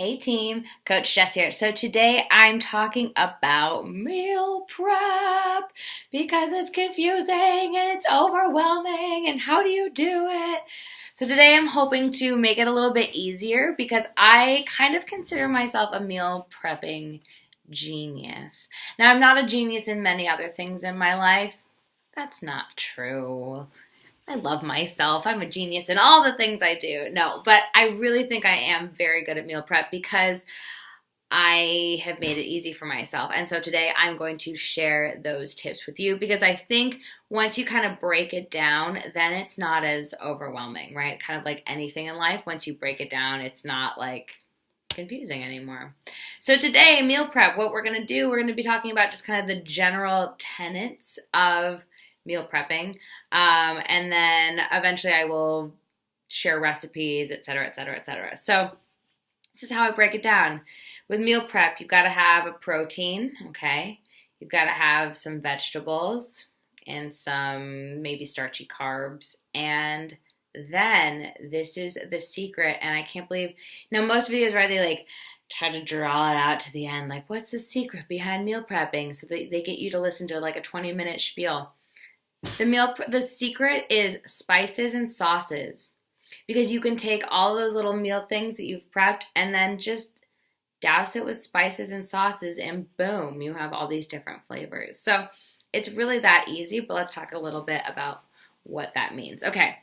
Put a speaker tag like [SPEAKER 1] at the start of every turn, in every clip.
[SPEAKER 1] Hey team, Coach Jess here. So today I'm talking about meal prep because it's confusing and it's overwhelming and how do you do it? So today I'm hoping to make it a little bit easier because I kind of consider myself a meal prepping genius. Now I'm not a genius in many other things in my life. That's not true. I love myself. I'm a genius in all the things I do. No, but I really think I am very good at meal prep because I have made it easy for myself. And so today I'm going to share those tips with you because I think once you kind of break it down, then it's not as overwhelming, right? Kind of like anything in life, once you break it down, it's not like confusing anymore. So today, meal prep, what we're going to do, we're going to be talking about just kind of the general tenets of meal prepping. And then eventually I will share recipes, et cetera, et cetera, et cetera. So this is how I break it down. With meal prep, you've got to have a protein, okay? You've got to have some vegetables and some maybe starchy carbs. And then this is the secret, and I can't believe, most videos, right, they like try to draw it out to the end, like what's the secret behind meal prepping? So they get you to listen to like a 20-minute spiel. The secret is spices and sauces because you can take all those little meal things that you've prepped and then just douse it with spices and sauces and boom, you have all these different flavors. So it's really that easy, but let's talk a little bit about what that means. Okay,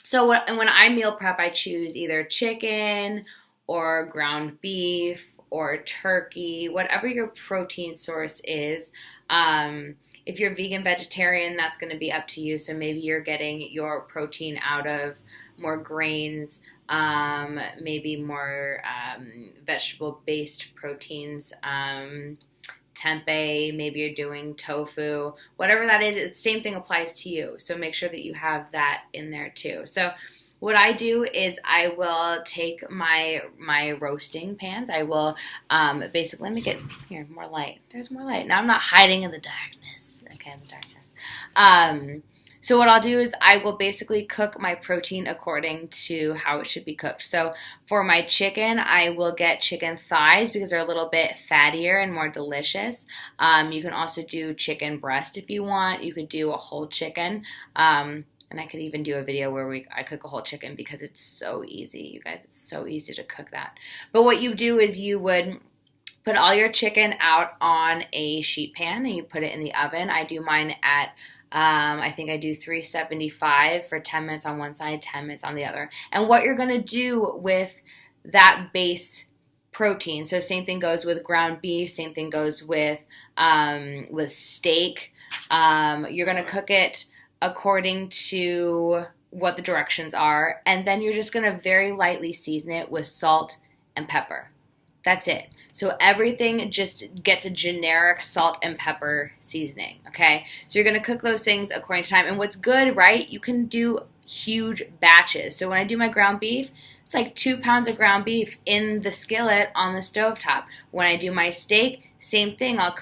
[SPEAKER 1] so when I meal prep, I choose either chicken or ground beef or turkey, whatever your protein source is. If you're vegan, vegetarian, that's going to be up to you. So maybe you're getting your protein out of more grains, maybe more vegetable-based proteins, tempeh, maybe you're doing tofu, whatever that is, the same thing applies to you. So make sure that you have that in there too. So what I do is I will take my roasting pans. I will basically, let me get here more light. There's more light. Now I'm not hiding in the darkness. Okay, the darkness. So what I'll do is I will basically cook my protein according to how it should be cooked. So for my chicken, I will get chicken thighs because they're a little bit fattier and more delicious. You can also do chicken breast if you want. You could do a whole chicken. And I could even do a video where I cook a whole chicken because it's so easy, you guys. It's so easy to cook that. But what you do is you would put all your chicken out on a sheet pan and you put it in the oven. I do mine at, I think I do 375 for 10 minutes on one side, 10 minutes on the other. And what you're going to do with that base protein, so same thing goes with ground beef, same thing goes with steak. You're going to cook it according to what the directions are, and then you're just going to very lightly season it with salt and pepper. That's it. So everything just gets a generic salt and pepper seasoning, okay? So you're going to cook those things according to time. And what's good, right, you can do huge batches. So when I do my ground beef, it's like 2 pounds of ground beef in the skillet on the stovetop. When I do my steak, same thing. I'll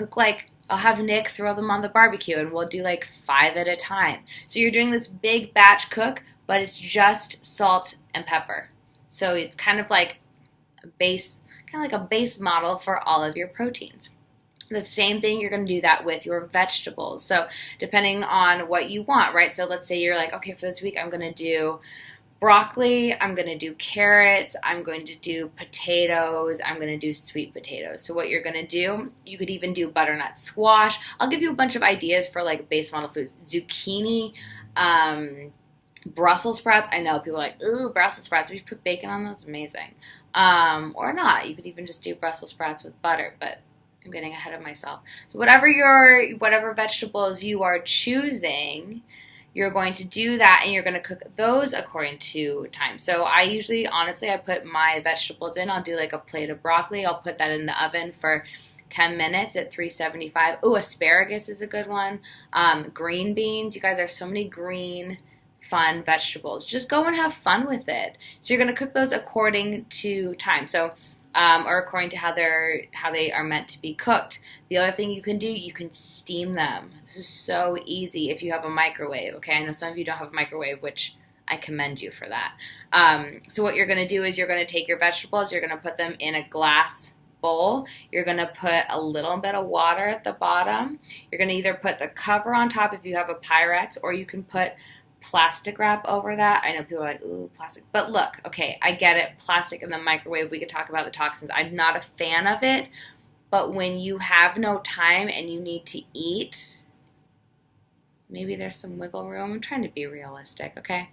[SPEAKER 1] have Nick throw them on the barbecue and we'll do like 5 at a time. So you're doing this big batch cook, but it's just salt and pepper. So it's kind of like a base model for all of your proteins. The same thing, you're going to do that with your vegetables. So depending on what you want, right? So let's say you're like, okay, for this week I'm going to do broccoli, I'm going to do carrots, I'm going to do potatoes, I'm going to do sweet potatoes. So what you're going to do, you could even do butternut squash. I'll give you a bunch of ideas for like base model foods. Zucchini, Brussels sprouts. I know people are like, ooh, Brussels sprouts. We put bacon on those, amazing. Or not. You could even just do Brussels sprouts with butter, but I'm getting ahead of myself. So whatever vegetables you are choosing, you're going to do that and you're going to cook those according to time. So I usually, honestly, I put my vegetables in. I'll do like a plate of broccoli. I'll put that in the oven for 10 minutes at 375. Oh, asparagus is a good one. Green beans. You guys, there's so many green, fun vegetables. Just go and have fun with it. So you're going to cook those according to time. So or according to how they are meant to be cooked. The other thing you can do, you can steam them. This is so easy if you have a microwave, okay? I know some of you don't have a microwave, which I commend you for that. So what you're going to do is you're going to take your vegetables, you're going to put them in a glass bowl. You're going to put a little bit of water at the bottom. You're going to either put the cover on top if you have a Pyrex, or you can put plastic wrap over that. I know people are like, ooh, plastic. But look, okay, I get it. Plastic in the microwave, we could talk about the toxins. I'm not a fan of it, but when you have no time and you need to eat, maybe there's some wiggle room. I'm trying to be realistic, okay?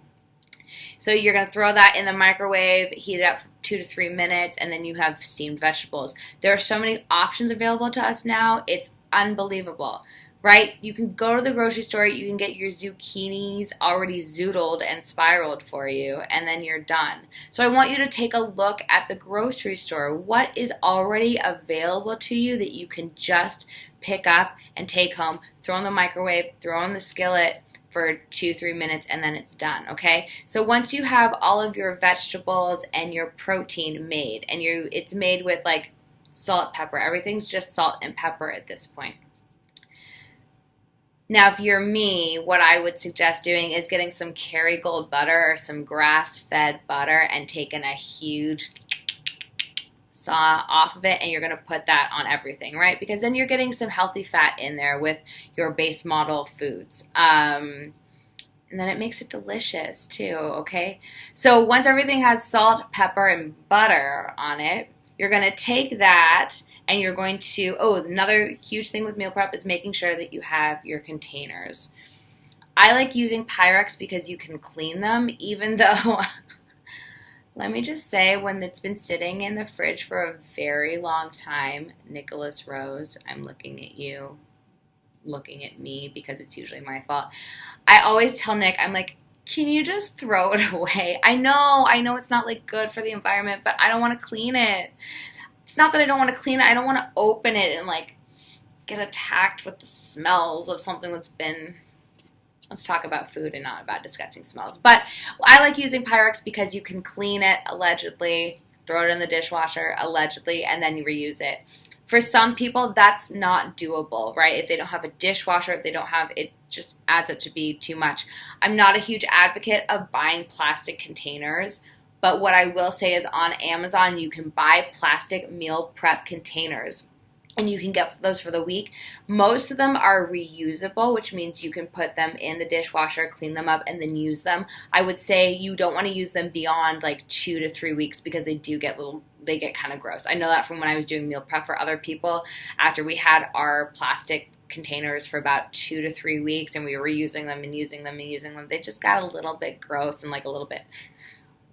[SPEAKER 1] So you're going to throw that in the microwave, heat it up for 2 to 3 minutes, and then you have steamed vegetables. There are so many options available to us now. It's unbelievable, right? You can go to the grocery store, you can get your zucchinis already zoodled and spiraled for you, and then you're done. So I want you to take a look at the grocery store. What is already available to you that you can just pick up and take home, throw in the microwave, throw in the skillet for 2-3 minutes, and then it's done, okay? So once you have all of your vegetables and your protein made, and it's made with like salt, pepper, everything's just salt and pepper at this point. Now, if you're me, what I would suggest doing is getting some Kerrygold butter or some grass-fed butter and taking a huge saw off of it, and you're going to put that on everything, right? Because then you're getting some healthy fat in there with your base model foods. And then it makes it delicious too, okay? So once everything has salt, pepper, and butter on it, you're going to take that and you're going to, another huge thing with meal prep is making sure that you have your containers. I like using Pyrex because you can clean them, even though, let me just say, when it's been sitting in the fridge for a very long time, Nicholas Rose, I'm looking at you, looking at me because it's usually my fault. I always tell Nick, I'm like, can you just throw it away? I know it's not like good for the environment, but I don't want to clean it. It's not that I don't want to clean it. I don't want to open it and like get attacked with the smells of something that's been, let's talk about food and not about disgusting smells. But I like using Pyrex because you can clean it, allegedly, throw it in the dishwasher, allegedly, and then you reuse it. For some people, that's not doable, right? If they don't have a dishwasher, if they don't have, it just adds up to be too much. I'm not a huge advocate of buying plastic containers, but what I will say is on Amazon, you can buy plastic meal prep containers, and you can get those for the week. Most of them are reusable, which means you can put them in the dishwasher, clean them up, and then use them. I would say you don't want to use them beyond like 2 to 3 weeks because they get kind of gross. I know that from when I was doing meal prep for other people. After we had our plastic containers for about 2 to 3 weeks and we were reusing them and using them and using them, they just got a little bit gross and like a little bit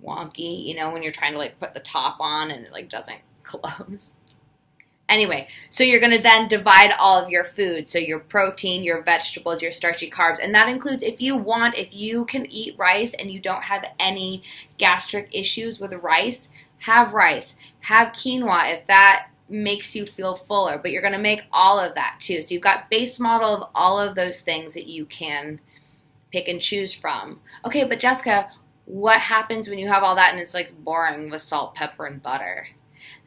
[SPEAKER 1] wonky, you know, when you're trying to like put the top on and it like doesn't close. Anyway, so you're going to then divide all of your food. So your protein, your vegetables, your starchy carbs. And that includes, if you can eat rice and you don't have any gastric issues with rice, have rice. Have quinoa if that makes you feel fuller. But you're going to make all of that too. So you've got base model of all of those things that you can pick and choose from. Okay, but Jessica, what happens when you have all that and it's like boring with salt, pepper, and butter?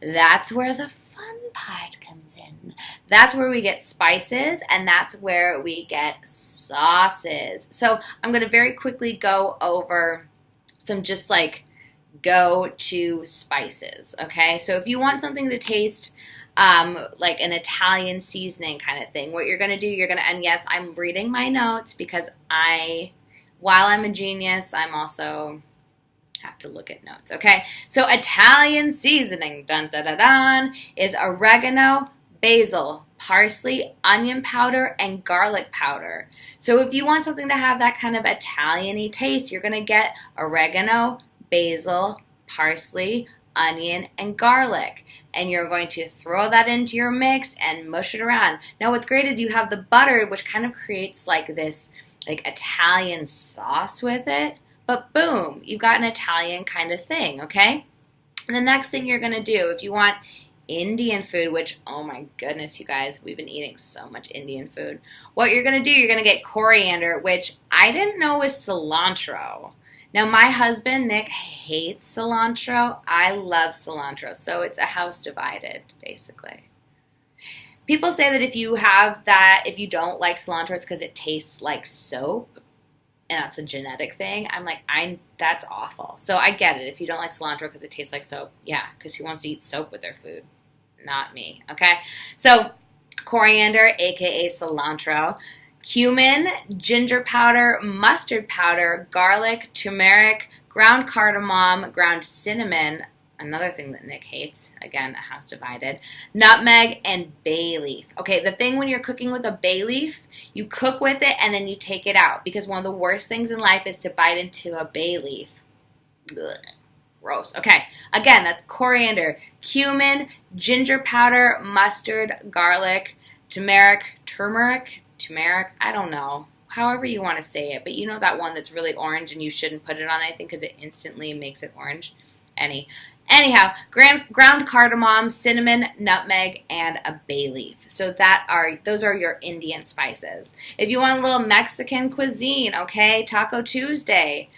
[SPEAKER 1] That's where the fun part comes in. That's where we get spices, and that's where we get sauces. So I'm going to very quickly go over some just like go-to spices, okay? So if you want something to taste like an Italian seasoning kind of thing, what you're going to do, and yes, I'm reading my notes because while I'm a genius, I'm also have to look at notes, okay? So Italian seasoning, dun dun dun dun, is oregano, basil, parsley, onion powder, and garlic powder. So if you want something to have that kind of Italian-y taste, you're gonna get oregano, basil, parsley, onion, and garlic. And you're going to throw that into your mix and mush it around. Now what's great is you have the butter, which kind of creates like this like Italian sauce with it. But boom, you've got an Italian kind of thing, okay? And the next thing you're going to do, if you want Indian food, which, oh my goodness, you guys, we've been eating so much Indian food. What you're going to do, you're going to get coriander, which I didn't know was cilantro. Now, my husband, Nick, hates cilantro. I love cilantro, so it's a house divided, basically. People say that if you don't like cilantro, it's because it tastes like soap. and that's a genetic thing. I'm like, that's awful. So I get it. If you don't like cilantro because it tastes like soap, yeah, because who wants to eat soap with their food? Not me, okay? So coriander, aka cilantro, cumin, ginger powder, mustard powder, garlic, turmeric, ground cardamom, ground cinnamon, another thing that Nick hates, again, a house divided, nutmeg, and bay leaf. Okay, the thing when you're cooking with a bay leaf, you cook with it and then you take it out, because one of the worst things in life is to bite into a bay leaf. Ugh, gross. Okay, again, that's coriander, cumin, ginger powder, mustard, garlic, turmeric, I don't know. However you want to say it, but you know that one that's really orange and you shouldn't put it on, I think, because it instantly makes it orange. Anyhow, ground cardamom, cinnamon, nutmeg, and a bay leaf. So those are your Indian spices. If you want a little Mexican cuisine, okay, Taco Tuesday,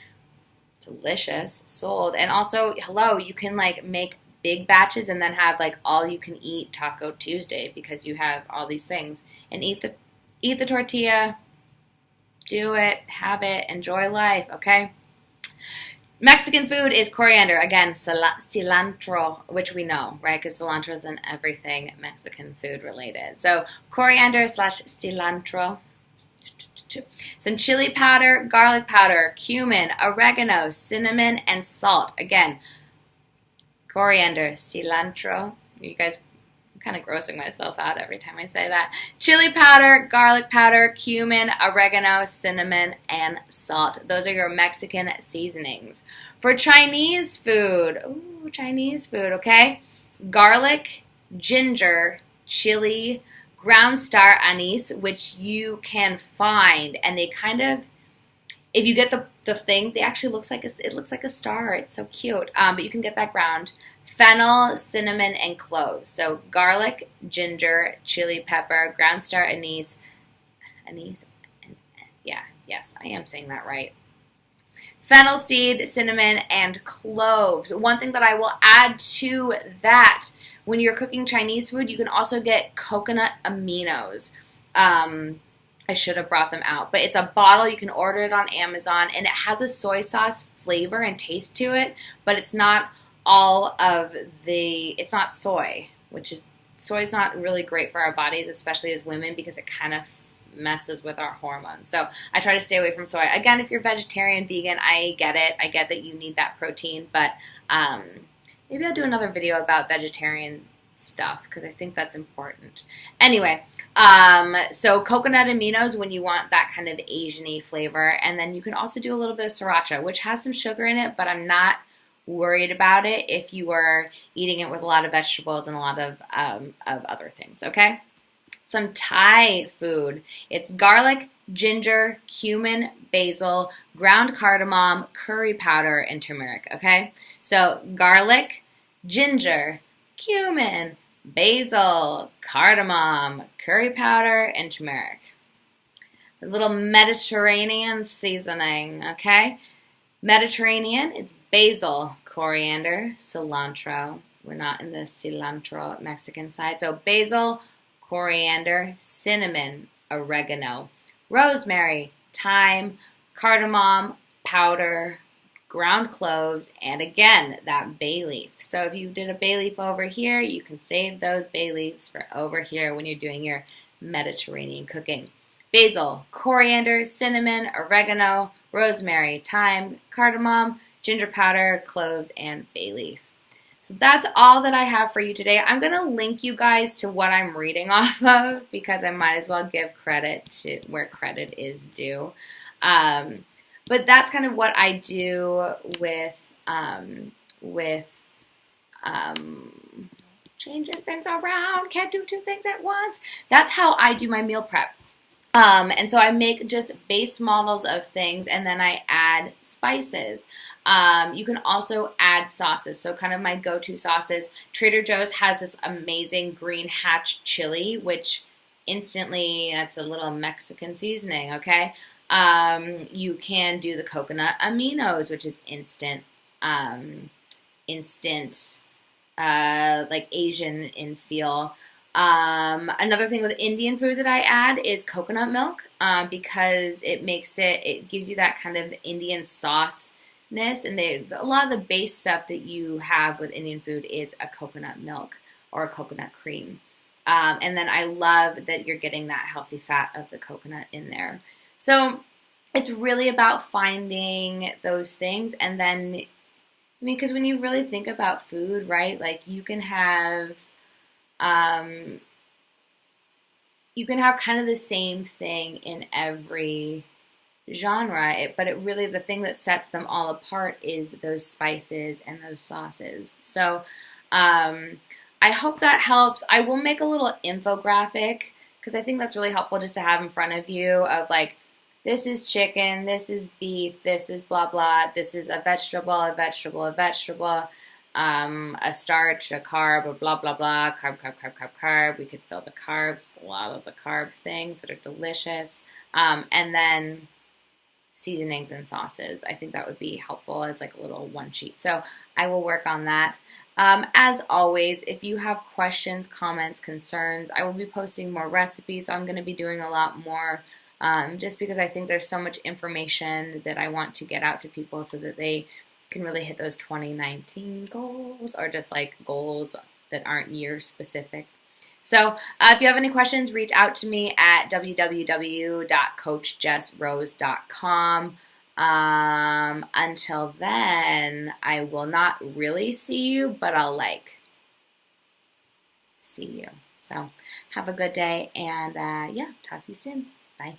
[SPEAKER 1] delicious, sold. And also, hello, you can like make big batches and then have like all you can eat Taco Tuesday because you have all these things, and eat the tortilla, do it, have it, enjoy life, okay? Mexican food is coriander. Again, cilantro, which we know, right? Because cilantro is in everything Mexican food related. So coriander / cilantro. Some chili powder, garlic powder, cumin, oregano, cinnamon, and salt. Again, coriander, cilantro. You guys, I'm kind of grossing myself out every time I say that. Chili powder, garlic powder, cumin, oregano, cinnamon, and salt. Those are your Mexican seasonings. For Chinese food, okay? Garlic, ginger, chili, ground star anise, which you can find, and they kind of, if you get the thing, they actually it looks like a star. It's so cute. But you can get that ground. Fennel, cinnamon, and cloves. So garlic, ginger, chili pepper, ground star anise, yes, I am saying that right. Fennel seed, cinnamon, and cloves. One thing that I will add to that, when you're cooking Chinese food, you can also get coconut aminos. I should have brought them out, but it's a bottle. You can order it on Amazon, and it has a soy sauce flavor and taste to it, but it's not it's not soy, soy is not really great for our bodies, especially as women, because it kind of messes with our hormones. So I try to stay away from soy. Again, if you're vegetarian, vegan, I get it. I get that you need that protein, but maybe I'll do another video about vegetarian stuff because I think that's important. Anyway, so coconut aminos when you want that kind of Asian-y flavor, and then you can also do a little bit of sriracha, which has some sugar in it, but I'm not worried about it if you were eating it with a lot of vegetables and a lot of other things, okay? Some Thai food. It's garlic, ginger, cumin, basil, ground cardamom, curry powder, and turmeric, okay? So garlic, ginger, cumin, basil, cardamom, curry powder, and turmeric. A little Mediterranean seasoning, okay? Mediterranean, it's basil, coriander, cilantro. We're not in the cilantro Mexican side. So basil, coriander, cinnamon, oregano, rosemary, thyme, cardamom, powder, ground cloves, and again, that bay leaf. So if you did a bay leaf over here, you can save those bay leaves for over here when you're doing your Mediterranean cooking. Basil, coriander, cinnamon, oregano, rosemary, thyme, cardamom, ginger powder, cloves, and bay leaf. So that's all that I have for you today. I'm going to link you guys to what I'm reading off of because I might as well give credit to where credit is due. But that's kind of what I do with changing things around. Can't do two things at once. That's how I do my meal prep. And so I make just base models of things and then I add spices. You can also add sauces. So kind of my go-to sauces. Trader Joe's has this amazing green hatch chili, which instantly, that's a little Mexican seasoning, okay? You can do the coconut aminos, which is instant, like Asian in feel. Another thing with Indian food that I add is coconut milk, because it gives you that kind of Indian sauceness, and a lot of the base stuff that you have with Indian food is a coconut milk or a coconut cream. And then I love that you're getting that healthy fat of the coconut in there. So it's really about finding those things. And then, I mean, because when you really think about food, right, like um, you can have kind of the same thing in every genre, but the thing that sets them all apart is those spices and those sauces. So I hope that helps. I will make a little infographic because I think that's really helpful just to have in front of you of like, this is chicken, this is beef, this is blah blah, this is a vegetable, a vegetable, a vegetable, a starch, a carb, a blah blah blah, carb, carb, carb, carb, carb. We could fill the carbs, a lot of the carb things that are delicious, and then seasonings and sauces. I think that would be helpful as like a little one sheet. So I will work on that. As always, if you have questions, comments, concerns, I will be posting more recipes. I'm going to be doing a lot more, just because I think there's so much information that I want to get out to people so that they can really hit those 2019 goals, or just like goals that aren't year specific. So if you have any questions, reach out to me at www.coachjessrose.com. Until then, I will not really see you, but I'll see you. So have a good day, and yeah, talk to you soon. Bye.